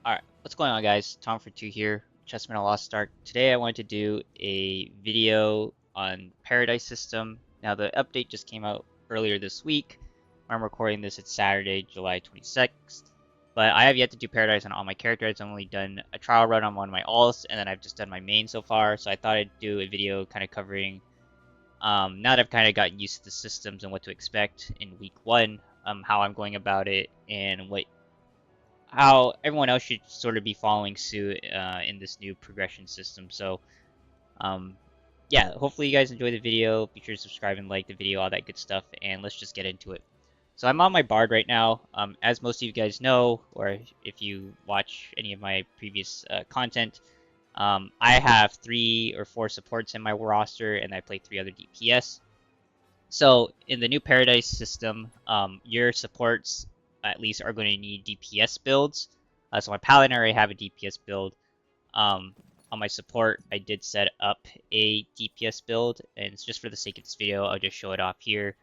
Alright, what's going on guys? Tom for 2 here, Chessman Lost Ark. Today I wanted to do a video on Paradise System. Now the update just came out earlier this week. I'm recording this, it's Saturday, July 26th. But I have yet to do Paradise on all my characters. I've only done a trial run on one of my alts, and then I've just done my main so far. So I thought I'd do a video kind of covering, now that I've kind of gotten used to the systems and what to expect in week 1, how I'm going about it, and how everyone else should sort of be following suit in this new progression system. So, yeah, hopefully you guys enjoy the video. Be sure to subscribe and like the video, all that good stuff, and let's just get into it. So I'm on my Bard right now. As most of you guys know, or if you watch any of my previous content, I have 3 or 4 supports in my roster, and I play 3 other DPS. So in the new Paradise system, your supports at least are going to need DPS builds. So my Paladin already have a DPS build. On my support, I did set up a DPS build, and it's just for the sake of this video, I'll just show it off here.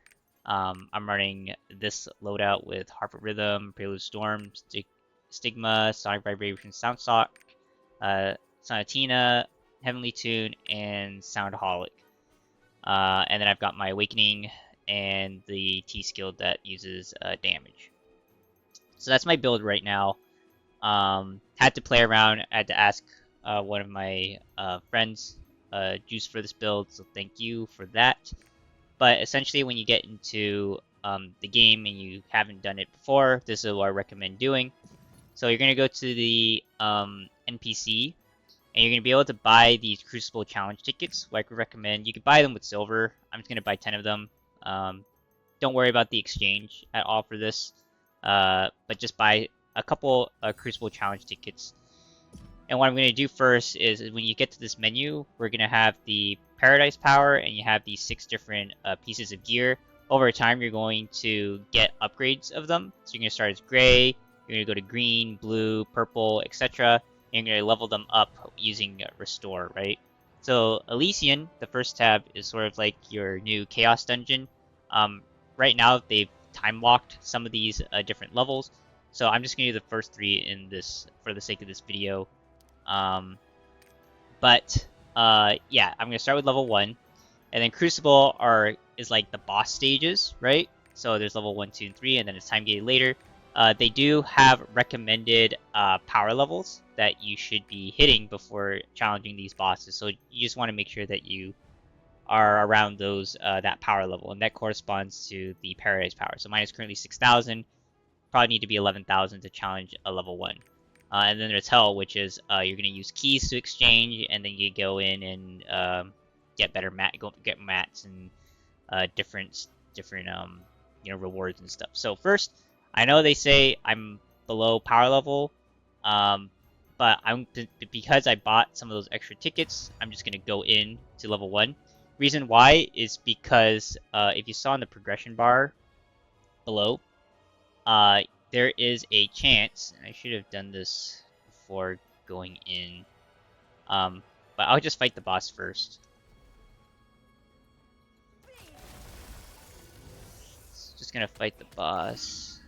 I'm running this loadout with Harp of Rhythm, Prelude Storm, Stigma, Sonic Vibration, Soundsock, Sonatina, Heavenly Tune, and Soundaholic. And then I've got my Awakening and the T skill that uses damage. So that's my build right now. Had to play around. I had to ask one of my friends, Juice, for this build, so thank you for that. But essentially, when you get into the game and you haven't done it before, this is what I recommend doing. So you're going to go to the NPC, and you're going to be able to buy these Crucible Challenge tickets. What I could recommend, you could buy them with silver. I'm just going to buy 10 of them. Don't worry about the exchange at all for this. But just buy a couple Crucible Challenge tickets. And what I'm going to do first is when you get to this menu, we're going to have the Paradise Power, and you have these 6 different pieces of gear. Over time, you're going to get upgrades of them. So you're going to start as gray, you're going to go to green, blue, purple, etc. And you're going to level them up using Restore, right? So Elysian, the first tab, is sort of like your new Chaos Dungeon. Right now, they've time-locked some of these different levels. So I'm just going to do the first 3 in this for the sake of this video. Yeah, I'm going to start with level 1. And then Crucible is like the boss stages, right? So there's level 1, 2, and 3, and then it's time gated later. They do have recommended power levels that you should be hitting before challenging these bosses. So you just want to make sure that you are around those that power level, and that corresponds to the Paradise Power. So mine is currently 6,000. Probably need to be 11,000 to challenge a level 1. And then there's Hell, which is you're going to use keys to exchange, and then you go in and get better get mats and different rewards and stuff. So first, I know they say I'm below power level, but because I bought some of those extra tickets, I'm just going to go in to level 1. Reason why is because if you saw in the progression bar below, there is a chance, and I should have done this before going in, but I'll just fight the boss first. Just gonna fight the boss.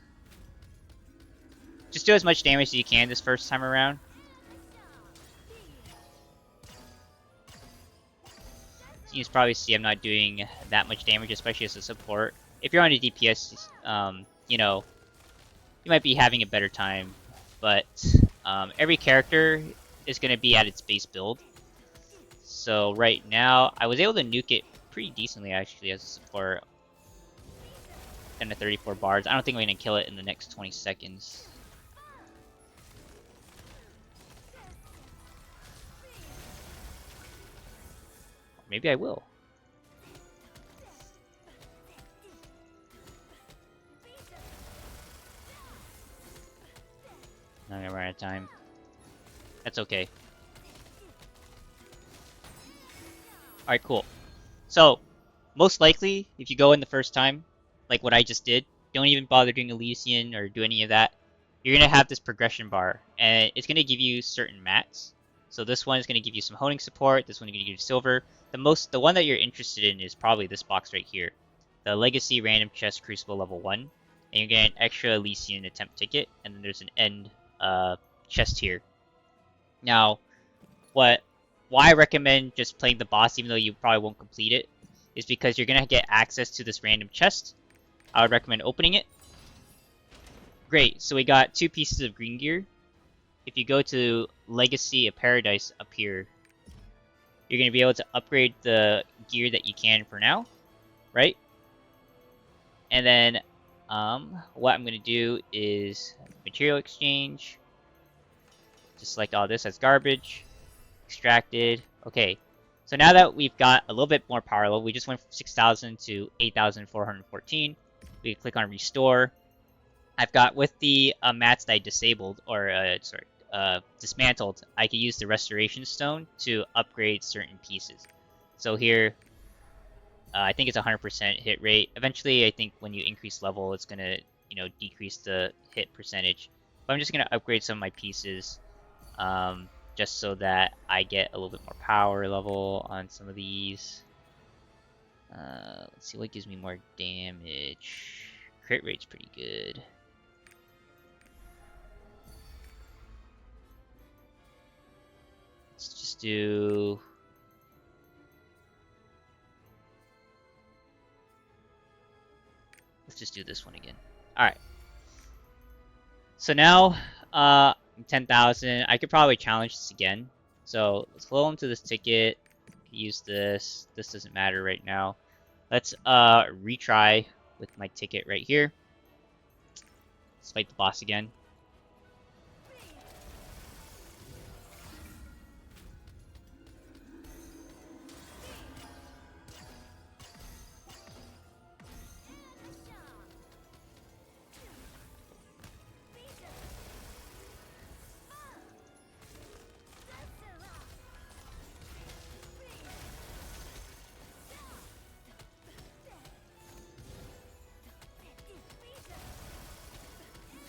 Just do as much damage as you can this first time around. You can probably see I'm not doing that much damage, especially as a support. If you're on a DPS, you might be having a better time, but every character is going to be at its base build. So right now, I was able to nuke it pretty decently actually as a support. And the 34 bars. I don't think I'm going to kill it in the next 20 seconds. Maybe I will. I'm gonna run out of time. That's okay. Alright, cool. So, most likely, if you go in the first time, like what I just did, don't even bother doing Elysian or do any of that. You're gonna have this progression bar, and it's gonna give you certain mats. So this one is gonna give you some honing support, this one is gonna give you silver. The one that you're interested in is probably this box right here. The Legacy Random Chest Crucible level 1. And you get an extra Elysian attempt ticket, and then there's an end chest here. Now, why I recommend just playing the boss, even though you probably won't complete it, is because you're gonna get access to this random chest. I would recommend opening it. Great, so we got 2 pieces of green gear. If you go to Legacy of Paradise up here, you're going to be able to upgrade the gear that you can for now, right? And then what I'm going to do is material exchange. Just select all this as garbage. Extracted. Okay, so now that we've got a little bit more power level, we just went from 6,000 to 8,414. We can click on restore. I've got with the mats that I disabled, or dismantled, I can use the restoration stone to upgrade certain pieces. So here, I think it's 100% hit rate. Eventually, I think when you increase level, it's gonna, decrease the hit percentage. But I'm just gonna upgrade some of my pieces, just so that I get a little bit more power level on some of these. Let's see what gives me more damage. Crit rate's pretty good. Let's just do... Let's just do this one again. Alright. So now, 10,000. I could probably challenge this again. So, let's flow into this ticket. Use this. This doesn't matter right now. Let's retry with my ticket right here. Let's fight the boss again.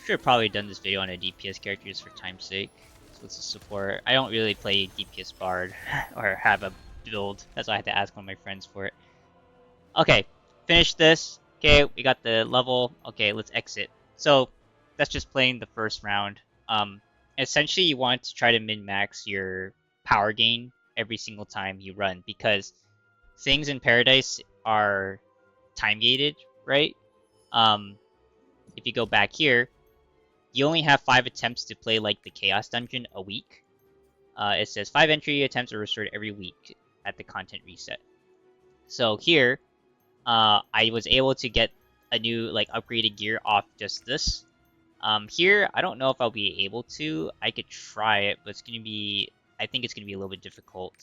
Should have probably done this video on a DPS character just for time's sake. So let's support. I don't really play DPS Bard or have a build. That's why I had to ask one of my friends for it. Okay, finish this. Okay, we got the level. Okay, let's exit. So that's just playing the first round. Essentially, you want to try to min-max your power gain every single time you run, because things in Paradise are time gated, right? If you go back here, you only have 5 attempts to play like the Chaos Dungeon a week. It says 5 entry attempts are restored every week at the content reset. So here, I was able to get a new upgraded gear off just this. Here, I don't know if I'll be able to. I could try it, but I think it's gonna be a little bit difficult.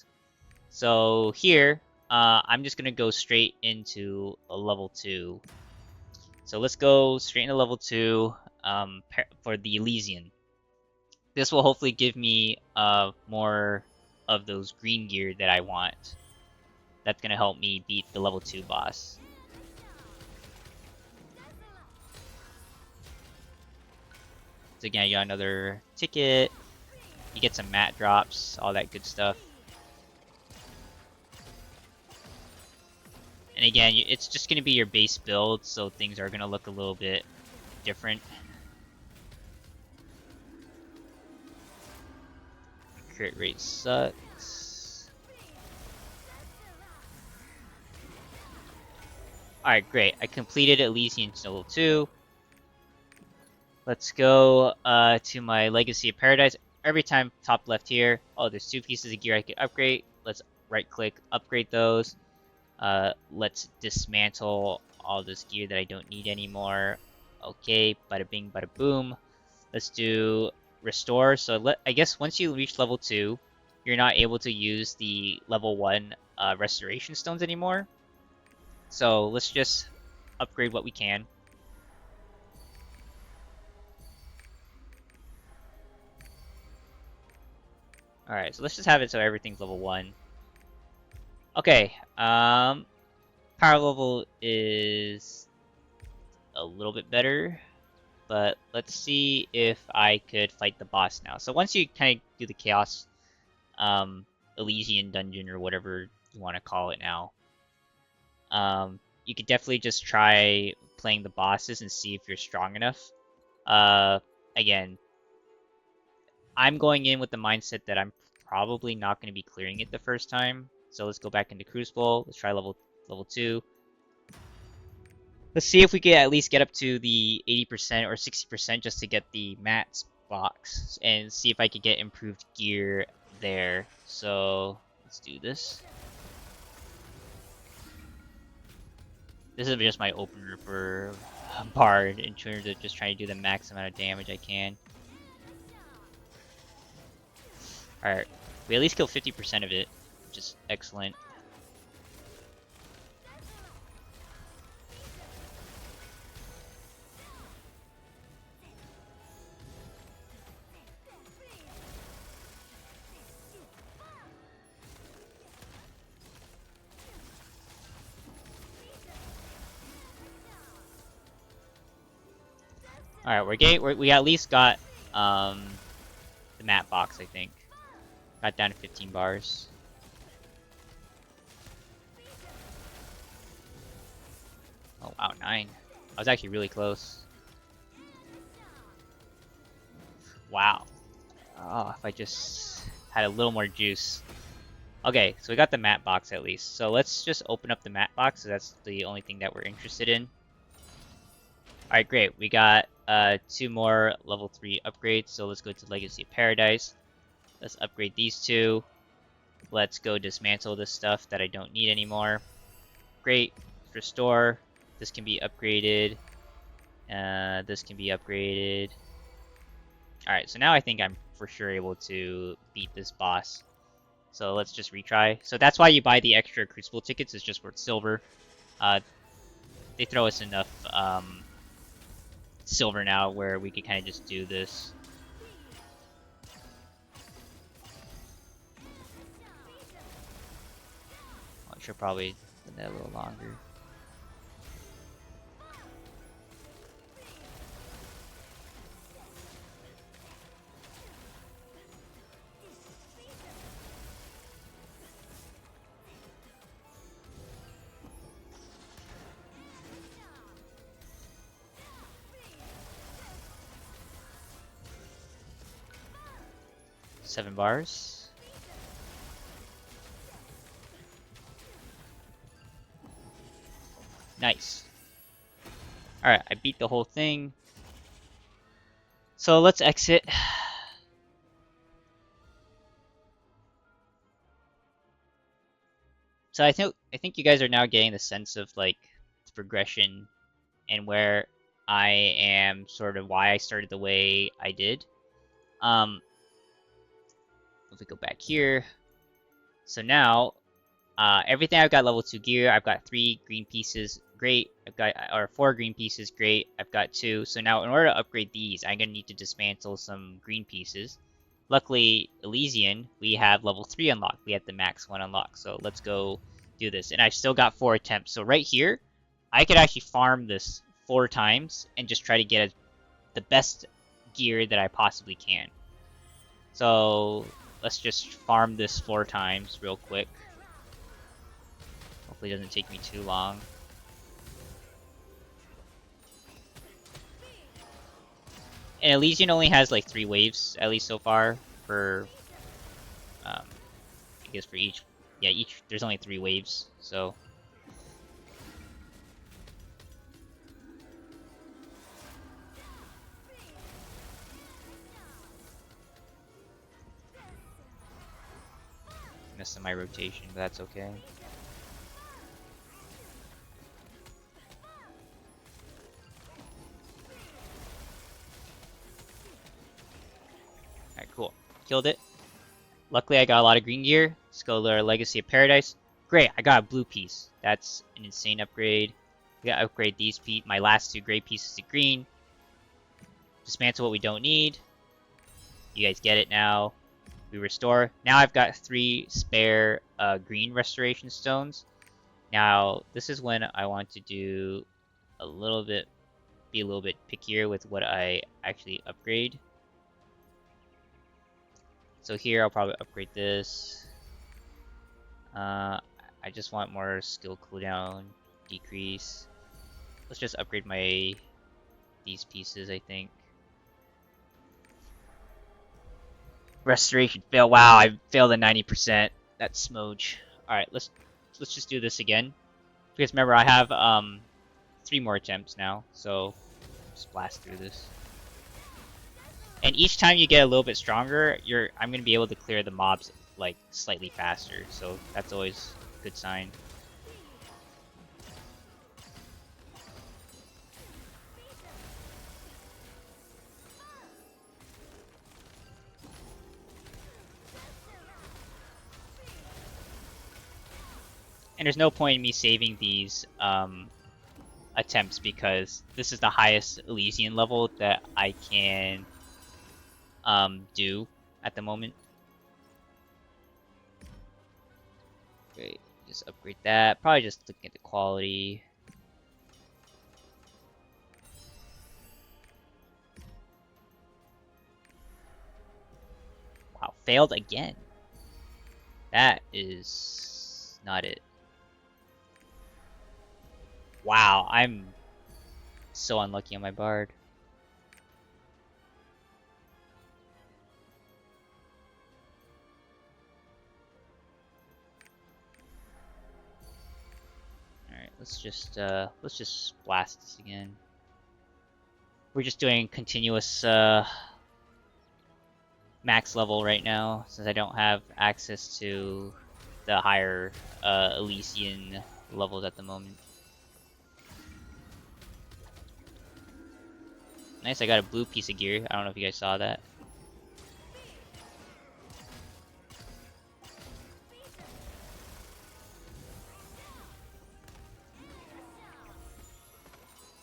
So here, I'm just gonna go straight into a level 2. So let's go straight into level 2 for the Elysian. This will hopefully give me more of those green gear that I want. That's gonna help me beat the level 2 boss. So again, you got another ticket. You get some mat drops, all that good stuff. And again, it's just gonna be your base build, so things are gonna look a little bit different. Crit rate sucks. Alright, great. I completed Elysian level 2. Let's go to my Legacy of Paradise. Every time, top left here. Oh, there's 2 pieces of gear I can upgrade. Let's right click, upgrade those. Let's dismantle all this gear that I don't need anymore. Okay, bada bing, bada boom. Let's do restore. So I guess once you reach level 2, you're not able to use the level 1 restoration stones anymore. So let's just upgrade what we can. Alright, so let's just have it so everything's level 1. Okay, power level is a little bit better, but let's see if I could fight the boss now. So once you kind of do the Chaos Elysian dungeon, or whatever you want to call it now, you could definitely just try playing the bosses and see if you're strong enough. Again, I'm going in with the mindset that I'm probably not going to be clearing it the first time. So let's go back into Crucible. Let's try level 2. Let's see if we can at least get up to the 80% or 60% just to get the mats box and see if I could get improved gear there. So let's do this. This is just my opener for Bard in terms of just trying to do the max amount of damage I can. Alright, we at least kill 50% of it, which is excellent. Alright, we at least got the mat box, I think. Got down to 15 bars. Oh wow, 9. I was actually really close. Wow. Oh, if I just had a little more juice. Okay, so we got the mat box at least. So let's just open up the mat box, so that's the only thing that we're interested in. Alright, great. We got 2 more level 3 upgrades, so let's go to Legacy of Paradise. Let's upgrade these 2. Let's go dismantle this stuff that I don't need anymore. Great. Restore. This can be upgraded. This can be upgraded. Alright, so now I think I'm for sure able to beat this boss. So let's just retry. So that's why you buy the extra Crucible tickets, it's just worth silver. They throw us enough silver now where we can kind of just do this. I should probably do that a little longer. Seven bars. Nice. Alright, I beat the whole thing. So let's exit. So I think you guys are now getting the sense of like the progression and where I am, sort of why I started the way I did. If we go back here, so now everything I've got level 2 gear. I've got 3 green pieces, great. I've got 4 green pieces, great. I've got 2. So now in order to upgrade these, I'm gonna need to dismantle some green pieces. Luckily, Elysian, we have level 3 unlocked. We have the max 1 unlocked. So let's go do this. And I've still got 4 attempts. So right here, I could actually farm this 4 times and just try to get the best gear that I possibly can. So let's just farm this 4 times real quick. Hopefully it doesn't take me too long. And Elysian only has like 3 waves, at least so far, for I guess for each, yeah, there's only 3 waves, so. Missing my rotation, but that's okay. Alright, cool. Killed it. Luckily, I got a lot of green gear. Let's go to our Legacy of Paradise. Great, I got a blue piece. That's an insane upgrade. We gotta upgrade these my last 2 gray pieces to green. Dismantle what we don't need. You guys get it now. We restore. Now I've got 3 spare green restoration stones. Now, this is when I want to do be a little bit pickier with what I actually upgrade. So here I'll probably upgrade this. I just want more skill cooldown decrease. Let's just upgrade these pieces, I think. Restoration fail. Wow, I failed at 90%. That's smooge. Alright, let's just do this again. Because remember, I have 3 more attempts now, so just blast through this. And each time you get a little bit stronger, I'm gonna be able to clear the mobs like slightly faster, so that's always a good sign. And there's no point in me saving these attempts because this is the highest Elysian level that I can do at the moment. Great, just upgrade that. Probably just looking at the quality. Wow, failed again. That is not it. Wow, I'm so unlucky on my bard. Alright, let's just blast this again. We're just doing continuous max level right now, since I don't have access to the higher Elysian levels at the moment. Nice, I got a blue piece of gear. I don't know if you guys saw that.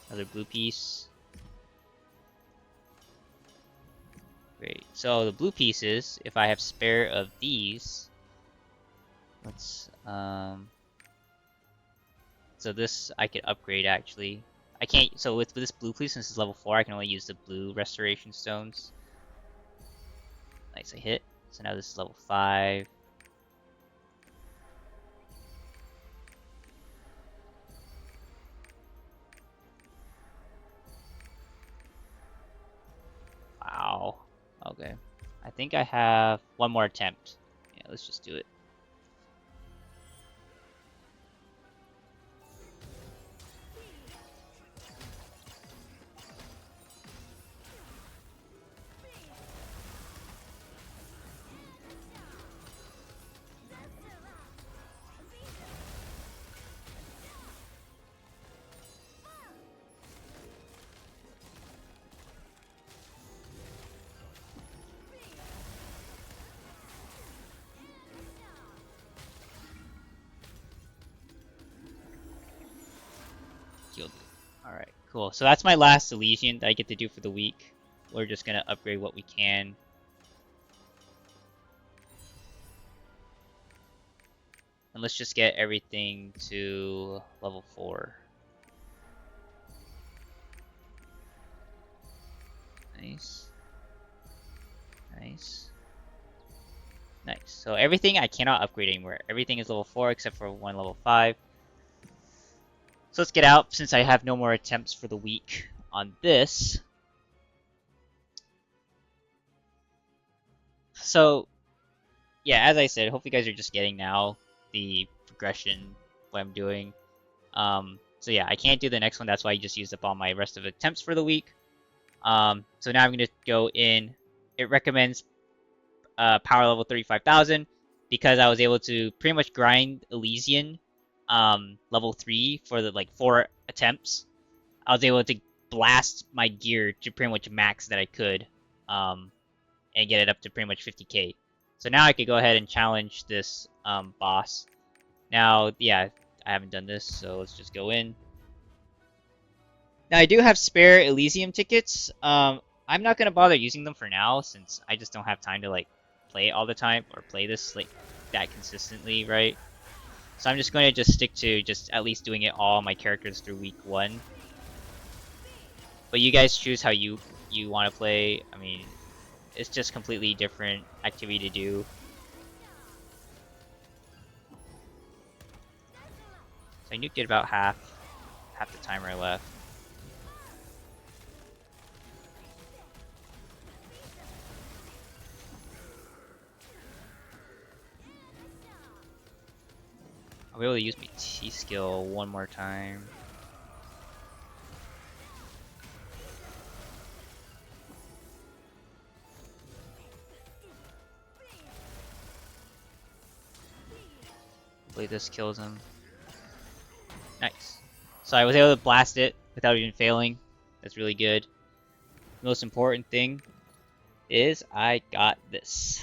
Another blue piece. Great. So the blue pieces, if I have spare of these, let's so this I could upgrade actually. I can't. So with this blue piece, since it's level 4, I can only use the blue restoration stones. Nice, I hit. So now this is level 5. Wow. Okay. I think I have one more attempt. Yeah, let's just do it. Alright, cool. So that's my last Elysian that I get to do for the week. We're just gonna upgrade what we can. And let's just get everything to level 4. Nice. Nice. Nice. So everything I cannot upgrade anymore. Everything is level 4 except for one level 5. So let's get out since I have no more attempts for the week on this. So, yeah, as I said, hope you guys are just getting now the progression, what I'm doing. So yeah, I can't do the next one. That's why I just used up all my rest of the attempts for the week. So now I'm going to go in. It recommends power level 35,000 because I was able to pretty much grind Elysian level 3 for the 4 attempts. I was able to blast my gear to pretty much max that I could and get it up to pretty much 50k. So now I could go ahead and challenge this boss. Now, yeah, I haven't done this, so let's just go in. Now I do have spare Elysium tickets. I'm not gonna bother using them for now since I just don't have time to play it all the time or play this that consistently, right? So I'm just going to stick to just at least doing it all my characters through week 1. But you guys choose how you want to play. I mean, it's just completely different activity to do. So I nuked it about half the timer left. I'll be able to use my T skill one more time. Hopefully this kills him. Nice. So I was able to blast it without even failing. That's really good. The most important thing is I got this.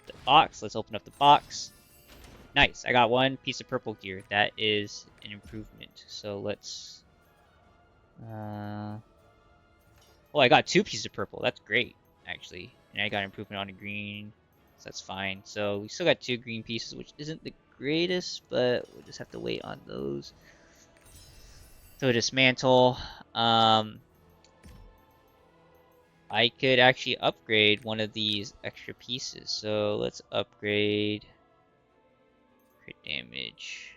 The box. Let's open up the box. Nice. I got one piece of purple gear. That is an improvement. So let's... Oh, I got 2 pieces of purple. That's great, actually. And I got improvement on the green. So that's fine. So we still got 2 green pieces, which isn't the greatest, but we'll just have to wait on those. So dismantle. I could actually upgrade one of these extra pieces. So let's upgrade crit damage.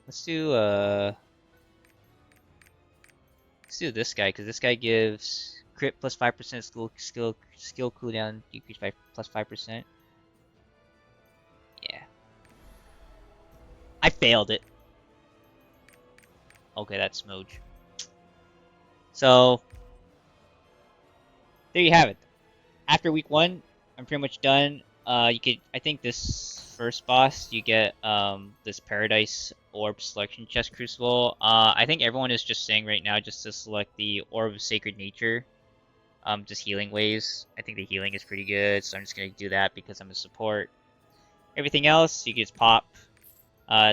Let's do this guy, because this guy gives crit plus 5% skill cooldown decrease by plus 5%. Yeah. I failed it. Okay, that's Smoj. So there you have it. After week 1, I'm pretty much done. I think this first boss, you get this Paradise Orb Selection Chest Crucible. I think everyone is just saying right now just to select the Orb of Sacred Nature. Just healing waves. I think the healing is pretty good, so I'm just gonna do that because I'm a support. Everything else, you can just pop.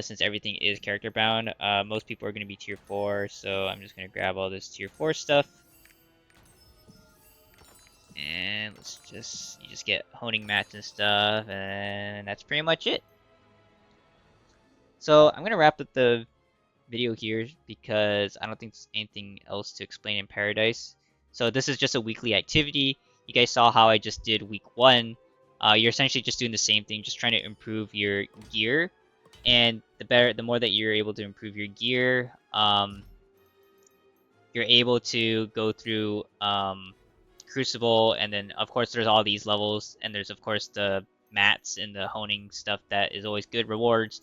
Since everything is character bound, most people are gonna be tier 4, so I'm just gonna grab all this tier 4 stuff. And you just get honing mats and stuff, and that's pretty much it. So I'm gonna wrap up the video here because I don't think there's anything else to explain in Paradise. So this is just a weekly activity. You guys saw how I just did week 1. You're essentially just doing the same thing, just trying to improve your gear. And the more that you're able to improve your gear, you're able to go through Crucible, and then of course there's all these levels, and there's of course the mats and the honing stuff that is always good rewards.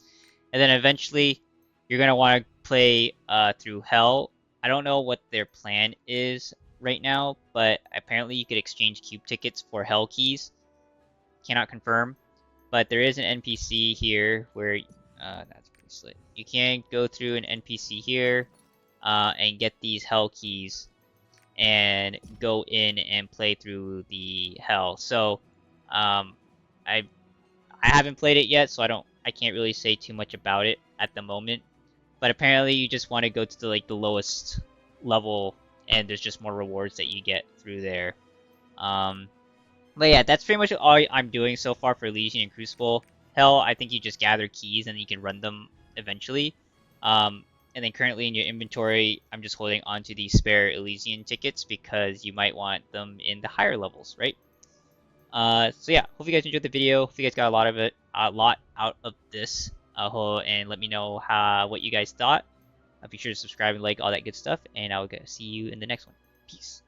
And then eventually you're gonna want to play through Hell. I don't know what their plan is right now, but apparently you could exchange cube tickets for Hell keys. Cannot confirm, but there is an NPC here where that's pretty slick. You can go through an NPC here and get these Hell keys and go in and play through the Hell. So I haven't played it yet, so I can't really say too much about it at the moment. But apparently you just want to go to the lowest level, and there's just more rewards that you get through there. But yeah, that's pretty much all I'm doing so far for Elysian and Crucible. Hell, I think you just gather keys and you can run them eventually. And then currently in your inventory, I'm just holding onto these spare Elysian tickets because you might want them in the higher levels, right? So yeah, hope you guys enjoyed the video. Hope you guys got a lot out of this. And let me know what you guys thought. Be sure to subscribe and like all that good stuff, and I'll see you in the next one. Peace.